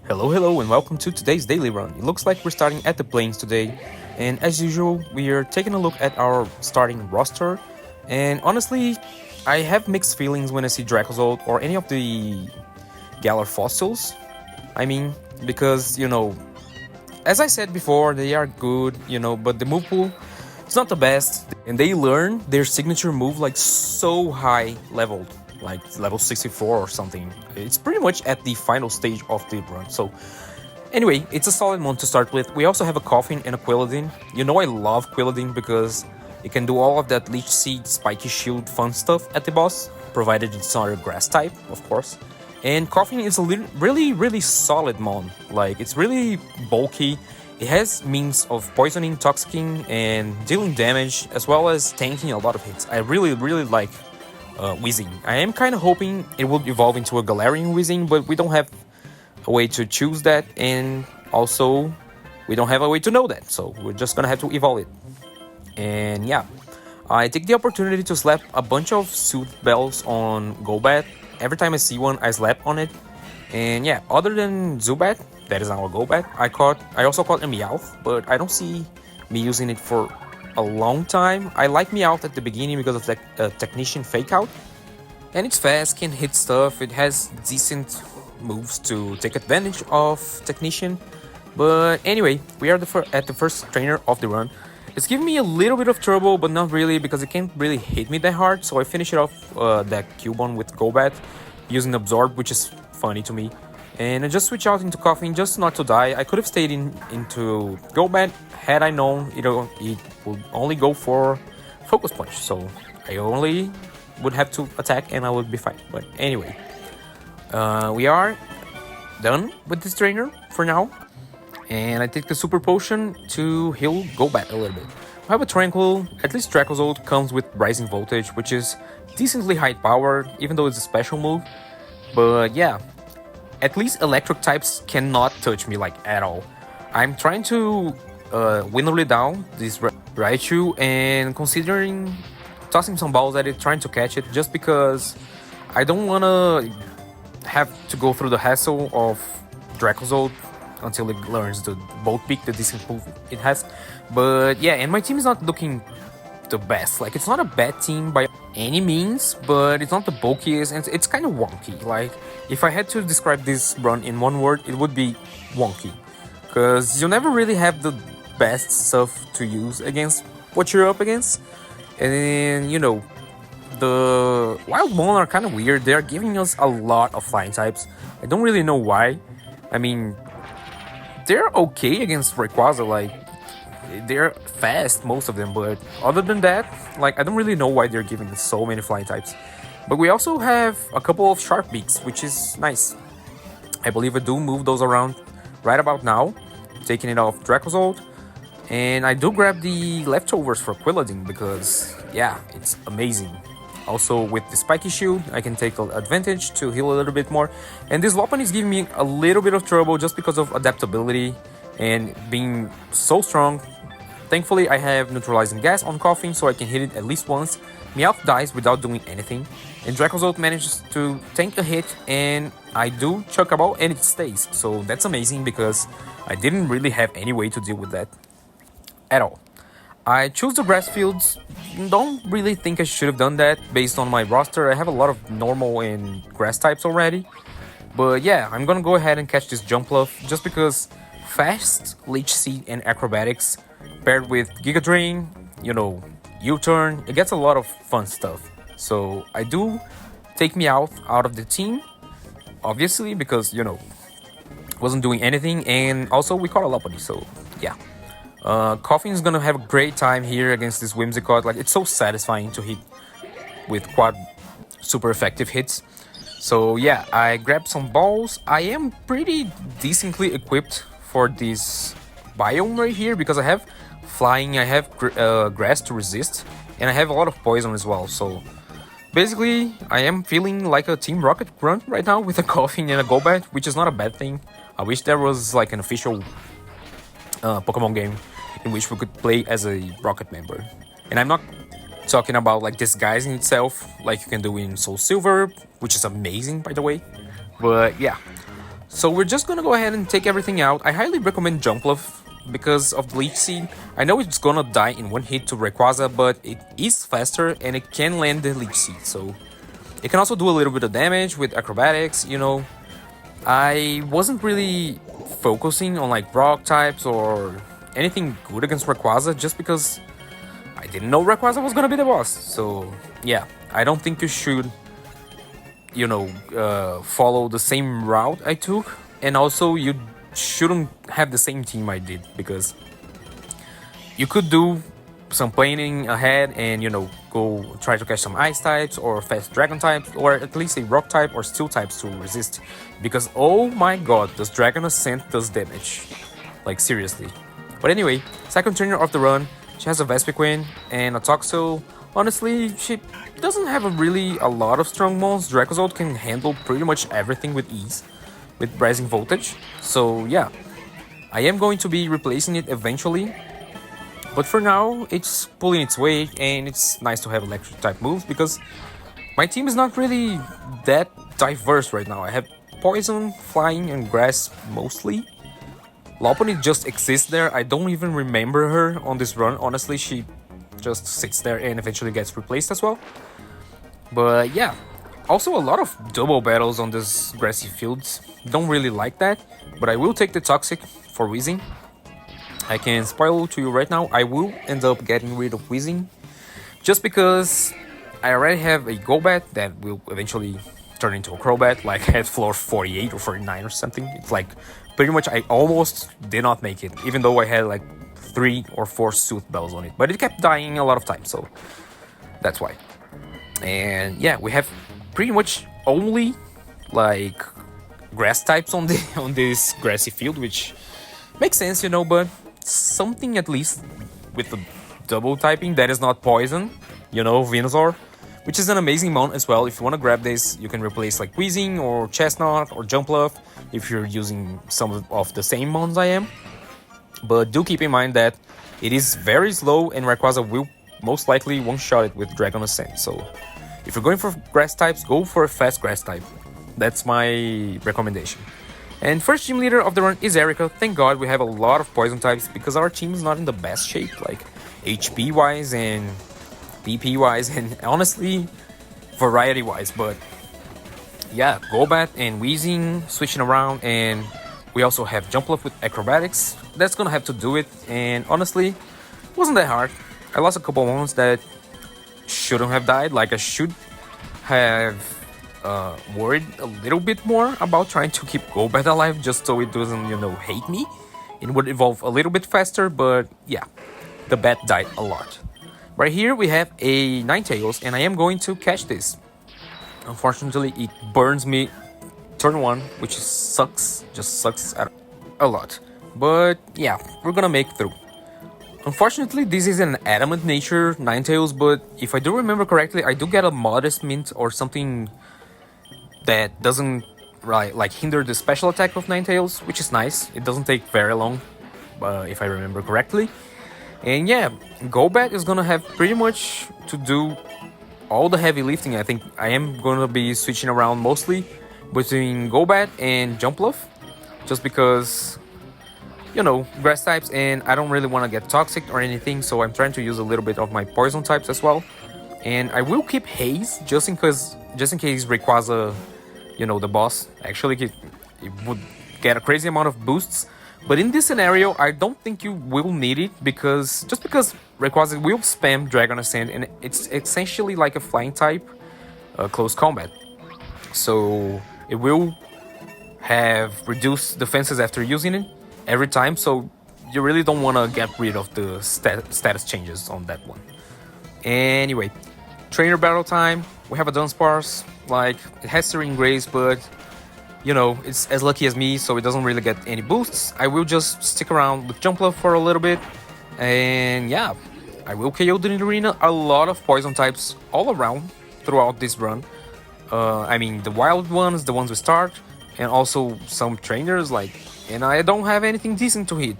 Hello, and welcome to today's daily run. It looks like we're starting at the plains today, and as usual, we are taking a look at our starting roster. And honestly, I have mixed feelings when I see Dracozolt or any of the Galar fossils. I mean, because, as I said before, they are good, but the move pool is not the best, and they learn their signature move like so high leveled, like level 64 or something. It's pretty much at the final stage of the run. So anyway, it's a solid one to start with. We also have a Coffin and a Quilladin. I love Quilladin because it can do all of that Leech Seed, Spiky Shield fun stuff at the boss, provided it's not a grass type, of course. And Coffin is a really solid mon. Like, it's really bulky. It has means of poisoning, toxicking, and dealing damage, as well as tanking a lot of hits. I really like Weezing. I am kind of hoping it will evolve into a Galarian Weezing, but we don't have a way to choose that, and also we don't have a way to know that, so we're just gonna have to evolve it. And yeah, I take the opportunity to slap a bunch of Soothe Bells on Golbat. Every time I see one, I slap on it. And yeah, other than Zubat, that is our Golbat, I also caught a Meowth, but I don't see me using it for a long time. I like Meowth at the beginning because of the Technician Fake Out. And it's fast, can hit stuff, it has decent moves to take advantage of Technician. But anyway, we are at the first trainer of the run. It's giving me a little bit of trouble, but not really, because it can't really hit me that hard. So I finish it off that Cubone with Golbat using Absorb, which is funny to me. And I just switch out into Coffin just not to die. I could have stayed into Golbat had I known it would only go for Focus Punch. So I only would have to attack and I would be fine. But anyway, we are done with this trainer for now. And I take the Super Potion to heal Golbat a little bit. I have a Tranquil. At least Dracozolt comes with Rising Voltage, which is decently high power, even though it's a special move. But yeah, at least electric types cannot touch me like at all. I'm trying to winnow it down this Raichu, and considering tossing some balls at it, trying to catch it, just because I don't want to have to go through the hassle of Dracozolt until it learns the Bolt Peak, the decent move it has. But yeah, and my team is not looking the best. Like, it's not a bad team by any means, but it's not the bulkiest, and it's kind of wonky. Like, if I had to describe this run in one word, it would be wonky, because you never really have the best stuff to use against what you're up against. And then, the Wild Mon are kind of weird. They're giving us a lot of flying types. I don't really know why. I mean, they're okay against Rayquaza, like, they're fast, most of them, but other than that, like, I don't really know why they're giving us so many flying types. But we also have a couple of Sharp Beaks, which is nice. I believe I do move those around right about now, taking it off Dracozolt. And I do grab the leftovers for Quilladin because, yeah, it's amazing. Also, with the Spiky Shield, I can take advantage to heal a little bit more. And this Lopunny is giving me a little bit of trouble just because of adaptability and being so strong. Thankfully, I have Neutralizing Gas on Coffin, so I can hit it at least once. Meowth dies without doing anything. And Dracozolt manages to tank a hit, and I do chuck a ball, and it stays. So that's amazing, because I didn't really have any way to deal with that at all. I choose the grass fields. Don't really think I should have done that based on my roster. I have a lot of normal and grass types already. But yeah, I'm gonna go ahead and catch this Jumpluff just because fast, Leech Seed, and Acrobatics paired with Giga Drain, U-turn, it gets a lot of fun stuff. So I do take Meowth out of the team, obviously, because, wasn't doing anything, and also we caught a Lopunny, so yeah. Coffin is gonna have a great time here against this Whimsicott. Like, it's so satisfying to hit with quad super effective hits. So yeah, I grabbed some balls. I am pretty decently equipped for this biome right here because I have flying, I have grass to resist, and I have a lot of poison as well. So basically, I am feeling like a Team Rocket run right now with a Coffin and a Golbat, which is not a bad thing. I wish there was like an official Pokemon game in which we could play as a Rocket member. And I'm not talking about like disguising itself like you can do in Soul Silver, which is amazing, by the way. But yeah, So we're just gonna go ahead and take everything out. I highly recommend Jumpluff because of the Leech Seed. I know it's gonna die in one hit to Rayquaza, but it is faster and it can land the Leech Seed, so it can also do a little bit of damage with acrobatics, you know. I wasn't really focusing on like rock types or anything good against Rayquaza just because I didn't know Rayquaza was gonna be the boss. So yeah, I don't think you should, you know, follow the same route I took, and also you shouldn't have the same team I did, because you could do some planning ahead and, you know, go try to catch some ice types or fast dragon types, or at least a rock type or steel types to resist, because oh my god, this Dragon Ascent does damage, like seriously. But anyway, second trainer of the run, she has a Vespiquen and a Toxel. Honestly, she doesn't have a lot of strong mons. Dracozolt can handle pretty much everything with ease with rising voltage, so yeah, I am going to be replacing it eventually. But for now, it's pulling its weight, and it's nice to have electric type moves because my team is not really that diverse right now. I have poison, flying, and grass mostly. Lopunny just exists there. I don't even remember her on this run. Honestly, she just sits there and eventually gets replaced as well. But yeah, also a lot of double battles on this grassy fields. Don't really like that, but I will take the Toxic for Wheezing. I can spoil to you right now, I will end up getting rid of Wheezing just because I already have a Golbat that will eventually turn into a Crobat, like at floor 48 or 49 or something. It's like pretty much I almost did not make it, even though I had like 3 or 4 Sooth Bells on it, but it kept dying a lot of times, so that's why. And yeah, we have pretty much only like grass types on this grassy field, which makes sense, you know, but something at least with the double typing that is not poison, you know, Venusaur, which is an amazing mount as well. If you want to grab this, you can replace like Weezing or Chestnut or Jumpluff if you're using some of the same mounts I am. But do keep in mind that it is very slow and Rayquaza will most likely one-shot it with Dragon Ascent. So if you're going for grass types, go for a fast grass type. That's my recommendation. And first gym leader of the run is Erica. Thank god we have a lot of poison types because our team is not in the best shape, like HP wise and PP wise and honestly variety wise. But yeah, Golbat and Weezing switching around, and we also have Jumpluff with acrobatics. That's gonna have to do it, and honestly, it wasn't that hard. I lost a couple ones that shouldn't have died, like I should have worried a little bit more about trying to keep Golbat alive just so it doesn't, you know, hate me. It would evolve a little bit faster, but yeah, the bat died a lot. Right here we have a Ninetales, and I am going to catch this. Unfortunately, it burns me turn 1, which sucks, just sucks a lot. But yeah, we're gonna make through. Unfortunately, this is an adamant nature Ninetales, but if I do remember correctly, I do get a modest mint or something that doesn't like hinder the special attack of Ninetales, which is nice. It doesn't take very long, if I remember correctly. And yeah, Golbat is gonna have pretty much to do all the heavy lifting. I think I am gonna be switching around mostly between Golbat and Jumpluff, just because, you know, grass types, and I don't really want to get toxic or anything, so I'm trying to use a little bit of my poison types as well. And I will keep Haze just in case Rayquaza, you know, the boss, actually it would get a crazy amount of boosts. But in this scenario, I don't think you will need it, because Rayquaza will spam Dragon Ascent, and it's essentially like a flying type close combat. So it will have reduced defenses after using it every time, so you really don't want to get rid of the status changes on that one. Anyway, trainer battle time. We have a Dunsparce, like it has Serene Grace, but you know, it's as lucky as me, so it doesn't really get any boosts. I will just stick around with Jumpluff for a little bit, and yeah, I will KO the Nidorina. A lot of poison types all around throughout this run. I mean, the wild ones, the ones we start, and also some trainers, like, and I don't have anything decent to hit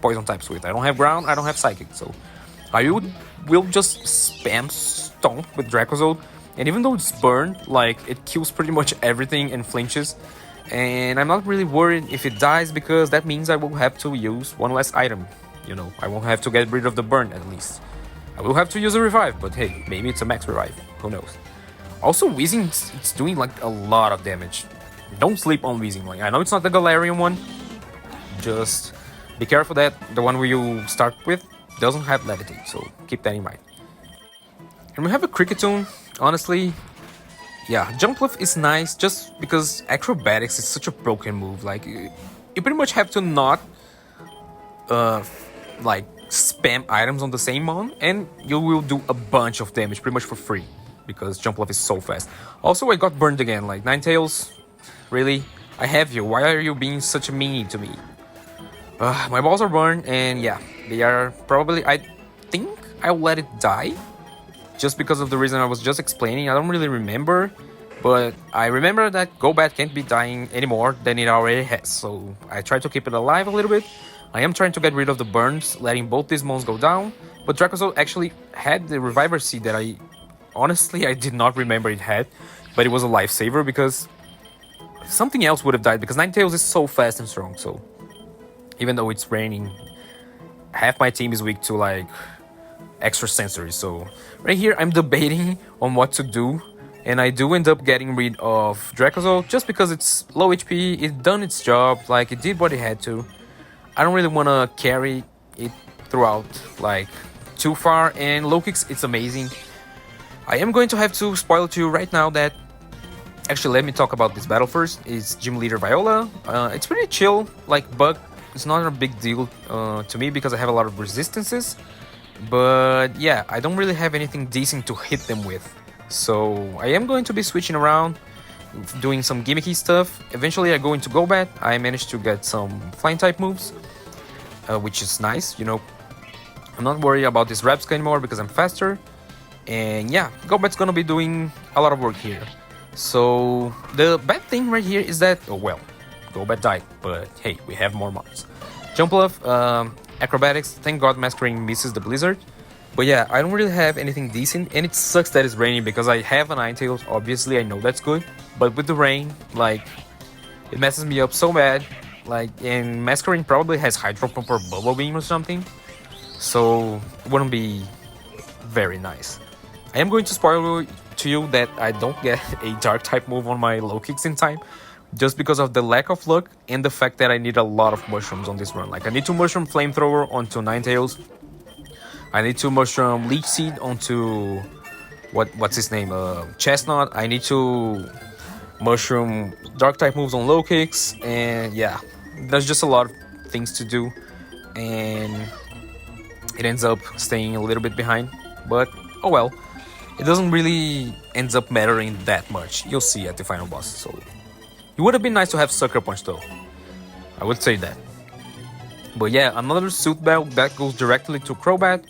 poison types with. I don't have ground, I don't have psychic, so I will just spam Stomp with Dracozolt, and even though it's burned, like, it kills pretty much everything and flinches, And I'm not really worried if it dies because that means I will have to use one less item. You know, I won't have to get rid of the burn at least. I will have to use a revive, but hey, maybe it's a max revive. Who knows? Also, Weezing, it's doing like a lot of damage. Don't sleep on Weezing. Like, I know it's not the Galarian one. Just be careful that the one where you start with doesn't have Levitate, so keep that in mind. And we have a Cricketune. Honestly, yeah, Jump Lift is nice just because Acrobatics is such a broken move. Like, you pretty much have to not like spam items on the same mon, and you will do a bunch of damage pretty much for free because Jump Lift is so fast. Also, I got burned again. Like, Ninetales, really? I have you. Why are you being such a meanie to me? My balls are burned, and yeah, they are probably... I think I'll let it die just because of the reason I was just explaining. I don't really remember, but I remember that Golbat can't be dying anymore than it already has, so I try to keep it alive a little bit. I am trying to get rid of the burns, letting both these mons go down, but Dracozolt actually had the Reviver Seed that I did not remember it had, but it was a lifesaver because something else would have died because Ninetales is so fast and strong, so even though it's raining, half my team is weak to like extra sensory. So right here I'm debating on what to do, and I do end up getting rid of Dracozolt just because it's low HP, it done its job, like it did what it had to. I don't really want to carry it throughout like too far, and low kicks, it's amazing. I am going to have to spoil to you right now that... Actually, let me talk about this battle first. It's Gym Leader Viola. It's pretty chill, like Bug. It's not a big deal to me because I have a lot of resistances. But yeah, I don't really have anything decent to hit them with. So I am going to be switching around, doing some gimmicky stuff. Eventually I go into Golbat. I managed to get some flying type moves, which is nice, you know. I'm not worried about this Rapska anymore because I'm faster. And yeah, Golbat's gonna be doing a lot of work here. So the bad thing right here is that, oh well, Golbat died, but hey, we have more mons. Jump Love, Acrobatics, thank god Masquerain misses the Blizzard. But yeah, I don't really have anything decent, and it sucks that it's raining because I have a Ninetales, obviously I know that's good. But with the rain, like, it messes me up so bad. Like, and Masquerain probably has Hydro Pump or Bubble Beam or something, so it wouldn't be very nice. I am going to spoil to you that I don't get a Dark type move on my low kicks in time, just because of the lack of luck and the fact that I need a lot of mushrooms on this run. Like, I need to mushroom Flamethrower onto Ninetales. I need to mushroom Leech Seed onto what's his name? Chestnut. I need to mushroom Dark type moves on low kicks, and yeah, there's just a lot of things to do, and it ends up staying a little bit behind. But oh well, it doesn't really ends up mattering that much. You'll see at the final boss. So it would have been nice to have Sucker Punch though. I would say that. But yeah, another Suit Bell that goes directly to Crobat.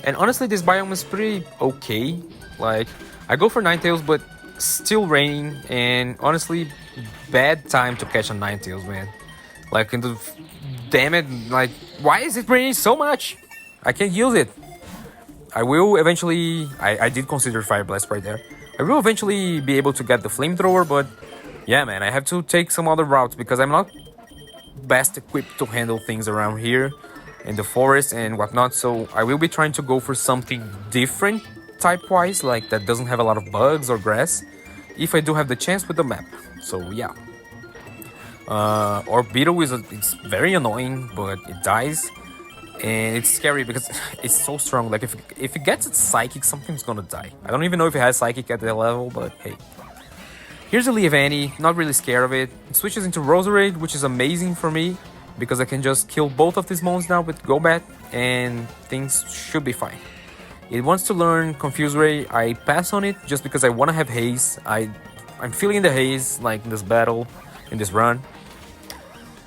And honestly, this biome is pretty okay. Like, I go for Ninetales, but still raining. And honestly, bad time to catch a Ninetales, man. Like, damn it, like, why is it raining so much? I can't use it. I will eventually... I did consider Fire Blast right there. I will eventually be able to get the Flamethrower, but yeah, man, I have to take some other routes because I'm not best equipped to handle things around here in the forest and whatnot. So I will be trying to go for something different type-wise, like that doesn't have a lot of bugs or grass, if I do have the chance with the map. So yeah. Orbeetle it's very annoying, but it dies. And it's scary because it's so strong. Like, if it gets its Psychic, something's gonna die. I don't even know if it has Psychic at that level, but hey. Here's a Leavanny, not really scared of it. It switches into Roserade, which is amazing for me, because I can just kill both of these mons now with Golbat, and things should be fine. It wants to learn Confuse Ray. I pass on it just because I want to have Haze. I'm feeling the Haze, like, in this battle, in this run.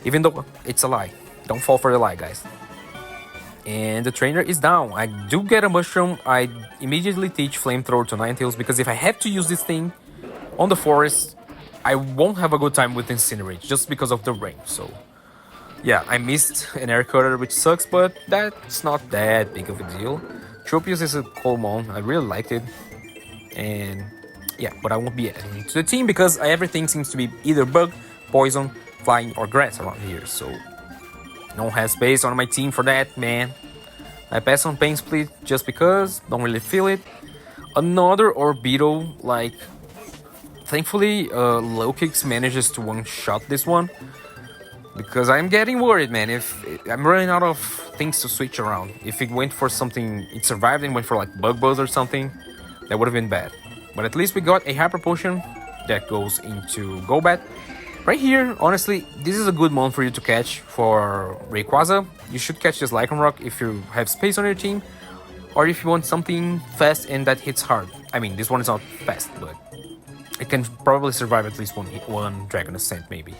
Even though it's a lie. Don't fall for the lie, guys. And the trainer is down. I do get a mushroom. I immediately teach Flamethrower to Ninetales because if I have to use this thing on the forest, I won't have a good time with Incinerate just because of the rain. So yeah, I missed an Air Cutter, which sucks, but that's not that big of a deal. Tropius is a cool mon. I really liked it. And yeah, but I won't be adding it to the team because everything seems to be either bug poison, flying, or grass around here. So don't have space on my team for that, man. I pass on Pain Split just because, don't really feel it. Another Orbital, like, thankfully Low Kicks manages to one-shot this one. Because I'm getting worried, man. If I'm running out of things to switch around. If it went for something, it survived and went for like Bug Buzz or something, that would have been bad. But at least we got a Hyper Potion that goes into Golbat. Right here, honestly, this is a good mon for you to catch for Rayquaza. You should catch this Lycanroc if you have space on your team, or if you want something fast and that hits hard. I mean, this one is not fast, but it can probably survive at least one Dragon Ascent, maybe.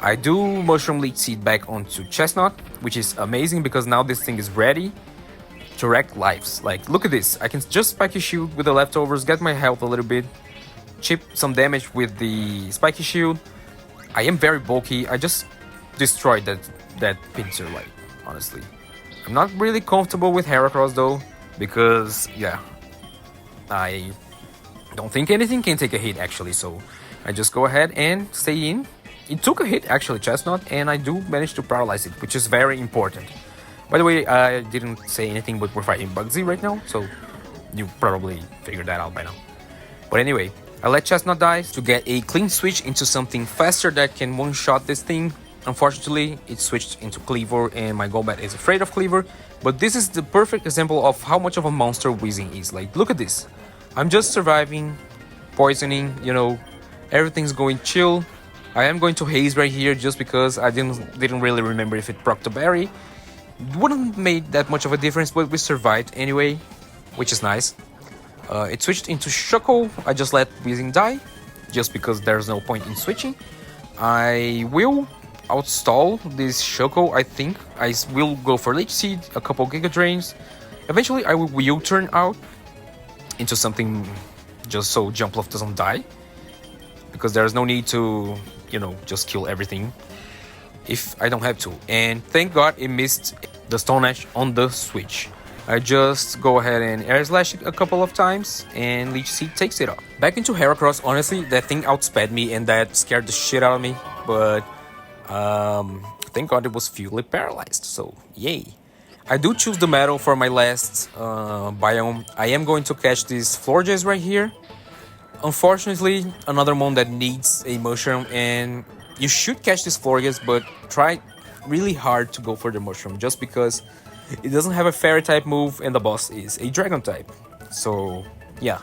I do Mushroom Leech Seed back onto Chestnut, which is amazing because now this thing is ready to wreck lives. Like, look at this. I can just Spiky Shield with the leftovers, get my health a little bit, chip some damage with the Spiky Shield. I am very bulky. I just destroyed that pincer, like, honestly. I'm not really comfortable with Heracross though, because, yeah, I don't think anything can take a hit actually, so I just go ahead and stay in. It took a hit actually, Chestnut, and I do manage to paralyze it, which is very important. By the way, I didn't say anything, but we're fighting Bugsy right now, so you probably figured that out by now. But anyway, I let Chestnut die to get a clean switch into something faster that can one-shot this thing. Unfortunately, it switched into Cleaver, and my Golbat is afraid of Cleaver. But this is the perfect example of how much of a monster Weezing is. Like, look at this. I'm just surviving, poisoning, you know, everything's going chill. I am going to Haze right here just because I didn't really remember if it procced the berry. Wouldn't have made that much of a difference, but we survived anyway, which is nice. It switched into Shuckle. I just let Weezing die, just because there's no point in switching. I will outstall this Shuckle, I think. I will go for Leech Seed, a couple Giga Drains. Eventually I will turn out into something just so Jumpluff doesn't die. Because there's no need to, you know, just kill everything if I don't have to. And thank God it missed the Stone Ash on the switch. I just go ahead and Air Slash it a couple of times and Leech Seed takes it off. Back into Heracross, honestly, that thing outsped me and that scared the shit out of me. But thank God it was fully paralyzed, so yay. I do choose the metal for my last biome. I am going to catch these Florges right here. Unfortunately, another mon that needs a mushroom, and you should catch this Florges, but try really hard to go for the mushroom just because it doesn't have a fairy type move and the boss is a dragon type. So yeah,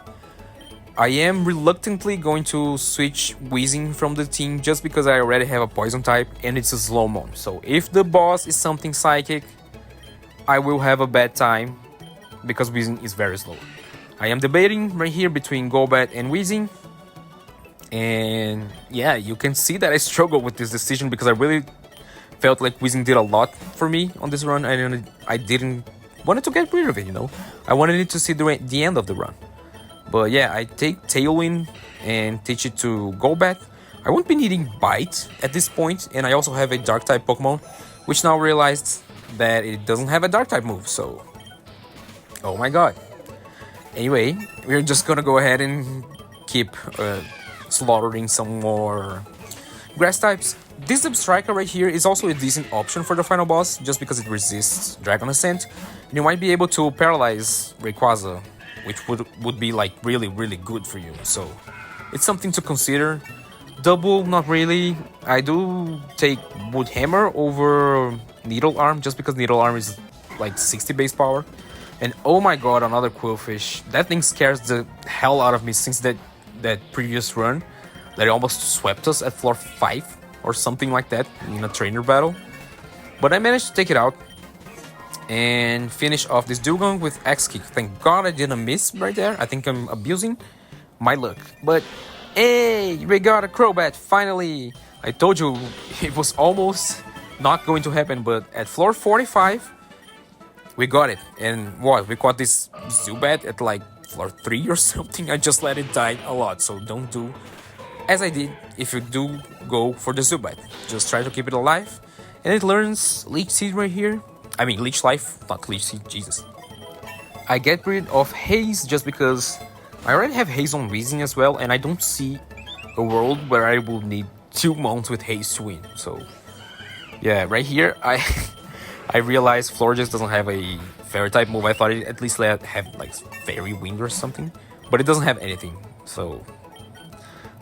I am reluctantly going to switch Weezing from the team just because I already have a poison type and it's a slow mon. So if the boss is something psychic, I will have a bad time because Weezing is very slow. I am debating right here between Golbat and Weezing. And yeah, you can see that I struggle with this decision because I really felt like Weezing did a lot for me on this run. And I didn't wanted to get rid of it, you know. I wanted it to see the end of the run. But yeah, I take Tailwind and teach it to Golbat. I won't be needing Bite at this point. And I also have a Dark-type Pokemon, which now realized that it doesn't have a Dark-type move. So, oh my god. Anyway, we're just gonna go ahead and keep slaughtering some more grass types. This Striker right here is also a decent option for the final boss, just because it resists Dragon Ascent. And you might be able to paralyze Rayquaza, which would be like really good for you. So it's something to consider. Double, not really. I do take Wood Hammer over Needle Arm, just because Needle Arm is like 60 base power. And oh my god, another Quillfish. That thing scares the hell out of me since that previous run. That it almost swept us at floor 5 or something like that in a trainer battle. But I managed to take it out and finish off this Dugong with X-Kick. Thank god I didn't miss right there. I think I'm abusing my luck. But hey, we got a Crobat finally. I told you it was almost not going to happen, but at floor 45, we got it. And what? We caught this Zubat at like floor 3 or something. I just let it die a lot, so don't do as I did if you do go for the Zubat. Just try to keep it alive. And it learns Leech Seed right here. I mean Leech Life, not Leech Seed, Jesus. I get rid of Haze just because I already have Haze on Weezing as well, and I don't see a world where I will need 2 mons with haste to win. So yeah, right here I I realized Florges doesn't have a fairy type move. I thought it at least have like fairy wind or something, but it doesn't have anything. So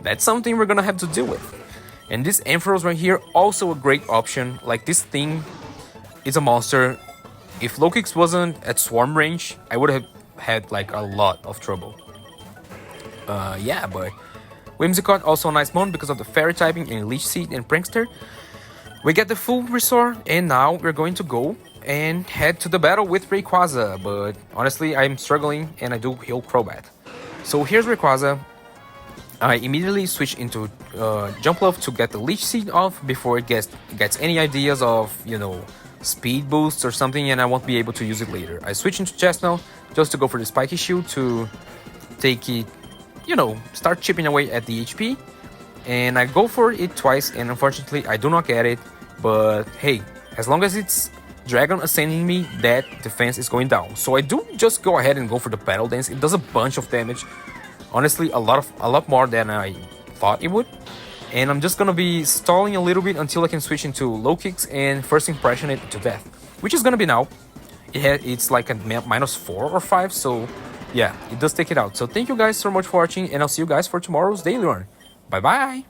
that's something we're gonna have to deal with. And this Ampharos right here, also a great option. Like, this thing is a monster. If Lokix wasn't at swarm range, I would have had like a lot of trouble. Yeah, but Whimsicott, also a nice mon because of the fairy typing and Leech Seed and Prankster. We get the full restore, and now we're going to go and head to the battle with Rayquaza. But honestly, I'm struggling and I do heal Crobat. So here's Rayquaza. I immediately switch into Jump Love to get the Leech Seed off before it gets any ideas of, you know, speed boosts or something, and I won't be able to use it later. I switch into Chestnut just to go for the Spiky Shield to take it, you know, start chipping away at the HP. And I go for it twice, and unfortunately I do not get it. But hey, as long as it's Dragon Ascending me, that defense is going down. So I do just go ahead and go for the Battle Dance. It does a bunch of damage. Honestly, a lot more than I thought it would. And I'm just gonna be stalling a little bit until I can switch into low kicks and first impression it to death, which is gonna be now. It's like a -4 or 5, so yeah, it does take it out. So thank you guys so much for watching, and I'll see you guys for tomorrow's daily run. Bye bye.